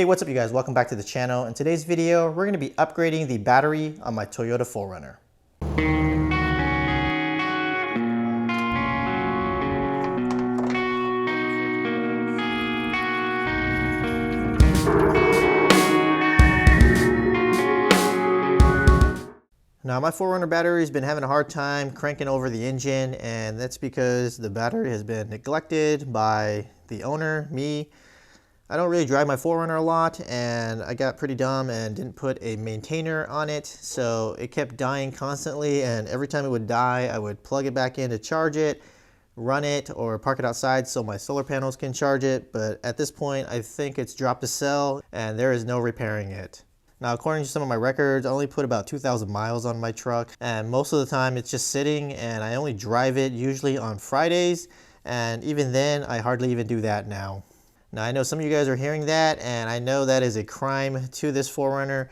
Hey, what's up you guys? Welcome back to the channel. In today's video, we're going to be upgrading the battery on my Toyota 4Runner. Now my 4Runner battery has been having a hard time cranking over the engine, and that's because the battery has been neglected by the owner, me. I don't really drive my 4Runner a lot, and I got pretty dumb and didn't put a maintainer on it, so it kept dying constantly, and every time it would die, I would plug it back in to charge it, run it, or park it outside so my solar panels can charge it. But at this point, I think it's dropped a cell, and there is no repairing it. Now, according to some of my records, I only put about 2,000 miles on my truck, and most of the time it's just sitting, and I only drive it usually on Fridays, and even then, I hardly even do that now. Now, I know some of you guys are hearing that, and I know that is a crime to this 4Runner,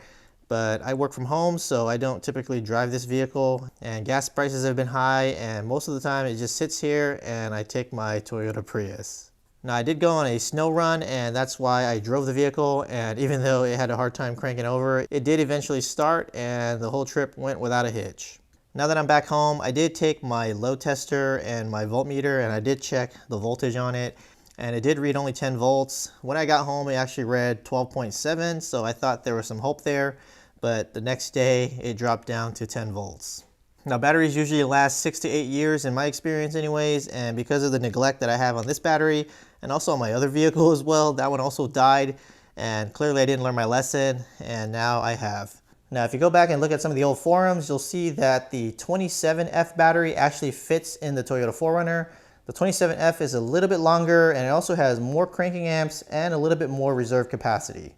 but I work from home, so I don't typically drive this vehicle, and gas prices have been high, and most of the time it just sits here, and I take my Toyota Prius. Now, I did go on a snow run, and that's why I drove the vehicle, and even though it had a hard time cranking over, it did eventually start, and the whole trip went without a hitch. Now that I'm back home, I did take my load tester and my voltmeter, and I did check the voltage on it, and it did read only 10 volts. When I got home, it actually read 12.7, so I thought there was some hope there, but the next day it dropped down to 10 volts. Now, batteries usually last 6 to 8 years in my experience anyways, and because of the neglect that I have on this battery, and also on my other vehicle as well, that one also died, and clearly I didn't learn my lesson, and now I have. Now, if you go back and look at some of the old forums, you'll see that the 27F battery actually fits in the Toyota 4Runner. The 27F is a little bit longer, and it also has more cranking amps and a little bit more reserve capacity.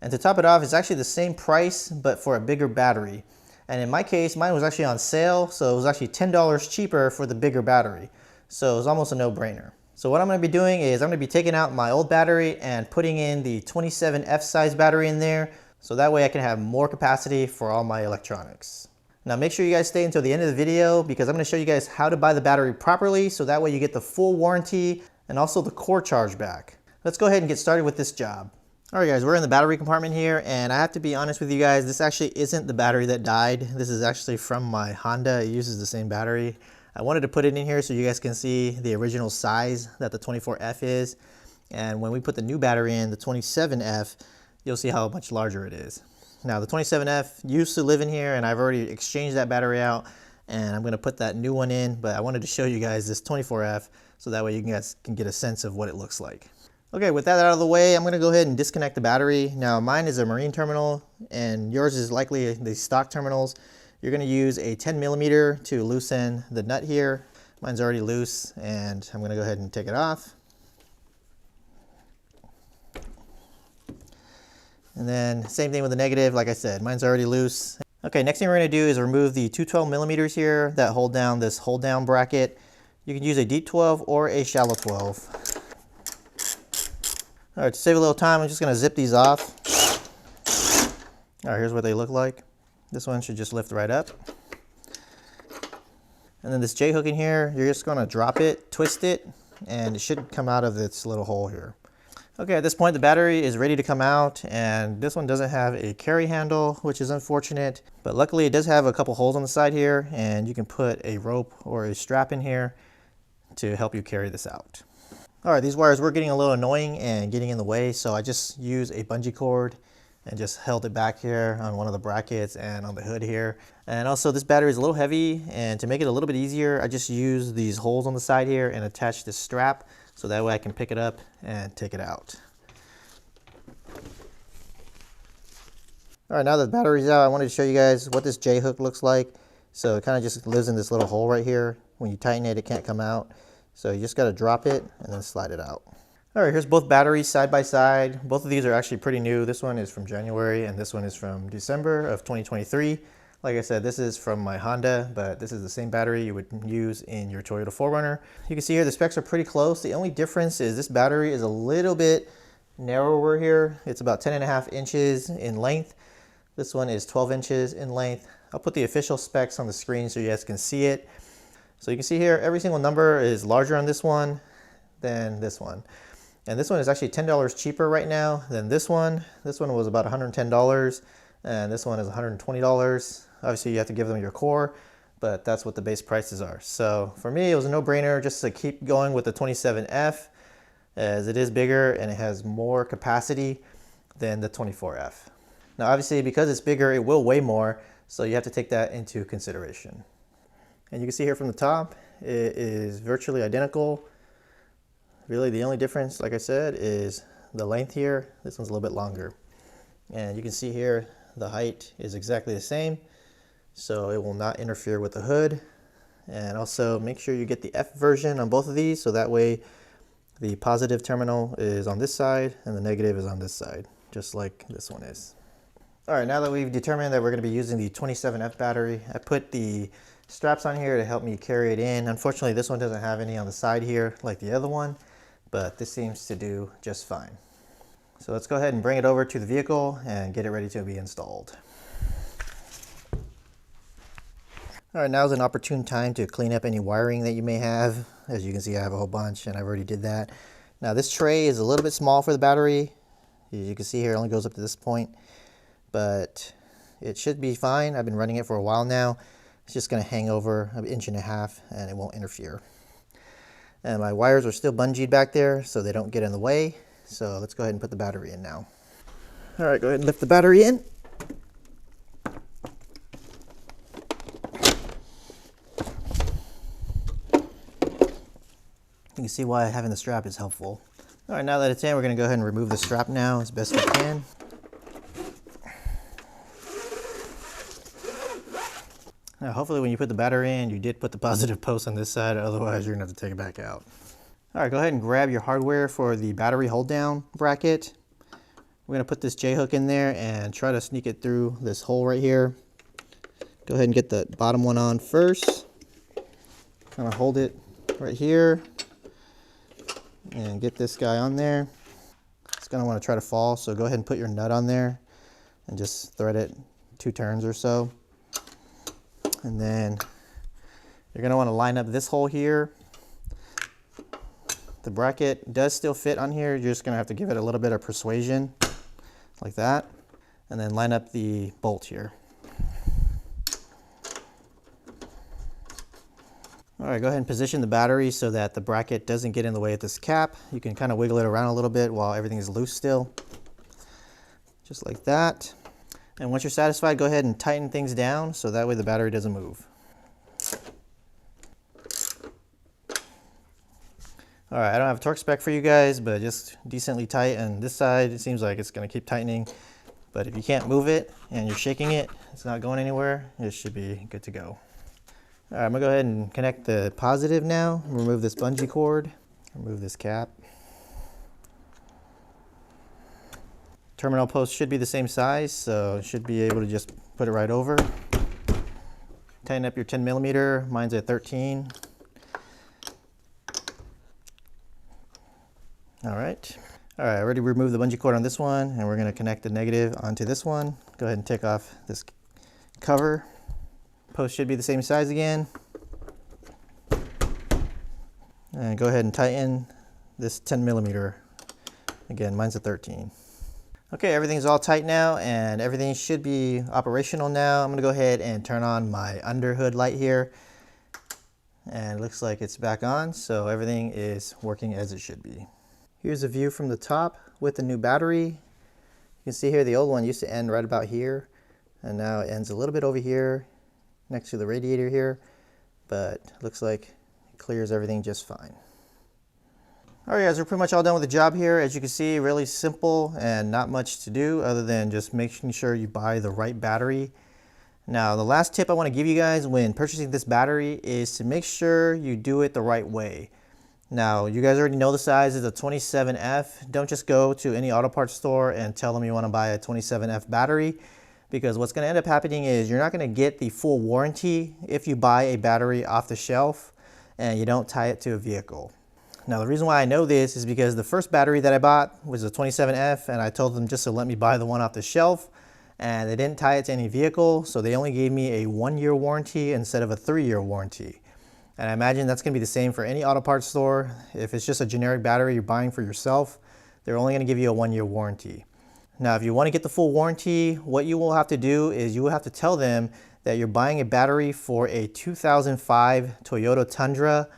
And to top it off, it's actually the same price, but for a bigger battery. And in my case, mine was actually on sale, so it was actually $10 cheaper for the bigger battery. So it was almost a no-brainer. So what I'm going to be doing is I'm going to be taking out my old battery and putting in the 27F size battery in there, so that way I can have more capacity for all my electronics. Now make sure you guys stay until the end of the video, because I'm going to show you guys how to buy the battery properly, so that way you get the full warranty and also the core charge back. Let's go ahead and get started with this job. Alright guys, we're in the battery compartment here, and I have to be honest with you guys, this actually isn't the battery that died. This is actually from my Honda. It uses the same battery. I wanted to put it in here so you guys can see the original size that the 24F is, and when we put the new battery in, the 27F, you'll see how much larger it is. Now the 27F used to live in here, and I've already exchanged that battery out, and I'm going to put that new one in, but I wanted to show you guys this 24F so that way you guys can get a sense of what it looks like. Okay, with that out of the way, I'm going to go ahead and disconnect the battery. Now mine is a marine terminal, and yours is likely the stock terminals. You're going to use a 10mm to loosen the nut here. Mine's already loose, and I'm going to go ahead and take it off. And then same thing with the negative, like I said, mine's already loose. Okay, next thing we're going to do is remove the two 12mm here that hold down this hold down bracket. You can use a deep 12 or a shallow 12. All right, to save a little time, I'm just going to zip these off. All right, here's what they look like. This one should just lift right up. And then this J-hook in here, you're just going to drop it, twist it, and it should come out of this little hole here. Okay, at this point the battery is ready to come out, and this one doesn't have a carry handle, which is unfortunate, but luckily it does have a couple holes on the side here, and you can put a rope or a strap in here to help you carry this out. Alright, these wires were getting a little annoying and getting in the way, so I just used a bungee cord and just held it back here on one of the brackets and on the hood here. And also this battery is a little heavy, and to make it a little bit easier, I just used these holes on the side here and attached this strap, so that way I can pick it up and take it out. Alright, now that the battery's out, I wanted to show you guys what this J-hook looks like. So it kind of just lives in this little hole right here. When you tighten it, it can't come out. So you just got to drop it and then slide it out. Alright, here's both batteries side by side. Both of these are actually pretty new. This one is from January and this one is from December of 2023. Like I said, this is from my Honda, but this is the same battery you would use in your Toyota 4Runner. You can see here the specs are pretty close. The only difference is this battery is a little bit narrower here. It's about 10.5 inches in length. This one is 12 inches in length. I'll put the official specs on the screen so you guys can see it. So you can see here every single number is larger on this one than this one. And this one is actually $10 cheaper right now than this one. This one was about $110, and this one is $120. Obviously, you have to give them your core, but that's what the base prices are. So for me, it was a no-brainer just to keep going with the 27F, as it is bigger and it has more capacity than the 24F. Now, obviously, because it's bigger, it will weigh more, so you have to take that into consideration. And you can see here from the top, it is virtually identical. Really, the only difference, like I said, is the length here. This one's a little bit longer. And you can see here, the height is exactly the same, so it will not interfere with the hood. And also, make sure you get the F version on both of these, so that way the positive terminal is on this side and the negative is on this side, just like this one is. All right, now that we've determined that we're going to be using the 27F battery, I put the straps on here to help me carry it in. Unfortunately, this one doesn't have any on the side here like the other one, but this seems to do just fine. So let's go ahead and bring it over to the vehicle and get it ready to be installed. All right, now is an opportune time to clean up any wiring that you may have. As you can see, I have a whole bunch and I've already did that. Now this tray is a little bit small for the battery. As you can see here, it only goes up to this point, but it should be fine. I've been running it for a while now. It's just going to hang over an inch and a half and it won't interfere. And my wires are still bungeed back there so they don't get in the way. So let's go ahead and put the battery in now. All right, go ahead and lift the battery in. You can see why having the strap is helpful. All right, now that it's in, we're going to go ahead and remove the strap now as best we can. Now, hopefully when you put the battery in, you did put the positive post on this side, otherwise you're going to have to take it back out. All right, go ahead and grab your hardware for the battery hold down bracket. We're going to put this J-hook in there and try to sneak it through this hole right here. Go ahead and get the bottom one on first. Kind of hold it right here and get this guy on there. It's going to want to try to fall, so go ahead and put your nut on there and just thread it 2 turns or so. And then you're going to want to line up this hole here. The bracket does still fit on here. You're just going to have to give it a little bit of persuasion, like that. And then line up the bolt here. All right, go ahead and position the battery so that the bracket doesn't get in the way of this cap. You can kind of wiggle it around a little bit while everything is loose still. Just like that. And once you're satisfied, go ahead and tighten things down so that way the battery doesn't move. All right, I don't have a torque spec for you guys, but just decently tight. And this side, it seems like it's going to keep tightening. But if you can't move it and you're shaking it, it's not going anywhere, it should be good to go. All right, I'm going to go ahead and connect the positive now. Remove this bungee cord, remove this cap. Terminal post should be the same size, so you should be able to just put it right over. Tighten up your 10mm, mine's at 13. All right, I already removed the bungee cord on this one, and we're going to connect the negative onto this one. Go ahead and take off this cover. Post should be the same size again. And go ahead and tighten this 10mm. Again, mine's at 13. Okay, everything's all tight now and everything should be operational now. I'm gonna go ahead and turn on my under hood light here. And it looks like it's back on, so everything is working as it should be. Here's a view from the top with the new battery. You can see here the old one used to end right about here, and now it ends a little bit over here next to the radiator here, but it looks like it clears everything just fine. All right, guys, we're pretty much all done with the job here. As you can see, really simple and not much to do other than just making sure you buy the right battery. Now, the last tip I want to give you guys when purchasing this battery is to make sure you do it the right way. Now, you guys already know the size is a 27F. Don't just go to any auto parts store and tell them you want to buy a 27F battery, because what's going to end up happening is you're not going to get the full warranty if you buy a battery off the shelf and you don't tie it to a vehicle. Now, the reason why I know this is because the first battery that I bought was a 27F, and I told them just to let me buy the one off the shelf, and they didn't tie it to any vehicle, so they only gave me a 1-year warranty instead of a 3-year warranty. And I imagine that's going to be the same for any auto parts store. If it's just a generic battery you're buying for yourself, they're only going to give you a 1-year warranty. Now, if you want to get the full warranty, what you will have to do is you will have to tell them that you're buying a battery for a 2005 Toyota Tundra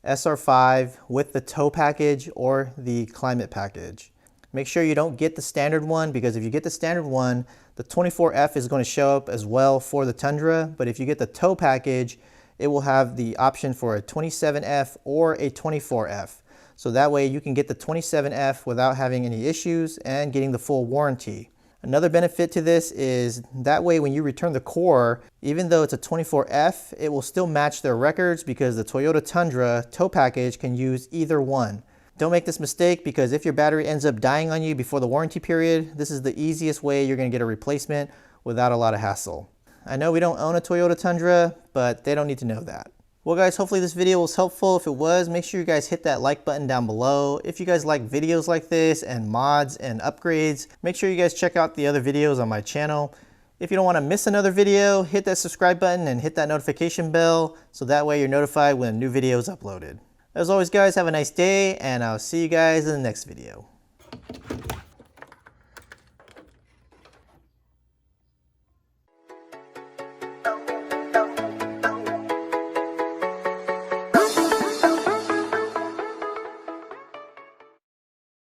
SR5 with the tow package or the climate package. Make sure you don't get the standard one, because if you get the standard one, the 24F is going to show up as well for the Tundra. But if you get the tow package, it will have the option for a 27F or a 24F. So that way you can get the 27F without having any issues and getting the full warranty. Another benefit to this is that way when you return the core, even though it's a 24F, it will still match their records, because the Toyota Tundra tow package can use either one. Don't make this mistake, because if your battery ends up dying on you before the warranty period, this is the easiest way you're going to get a replacement without a lot of hassle. I know we don't own a Toyota Tundra, but they don't need to know that. Well guys, hopefully this video was helpful. If it was, make sure you guys hit that like button down below. If you guys like videos like this and mods and upgrades, make sure you guys check out the other videos on my channel. If you don't want to miss another video, hit that subscribe button and hit that notification bell, so that way you're notified when a new video is uploaded. As always guys, have a nice day, and I'll see you guys in the next video.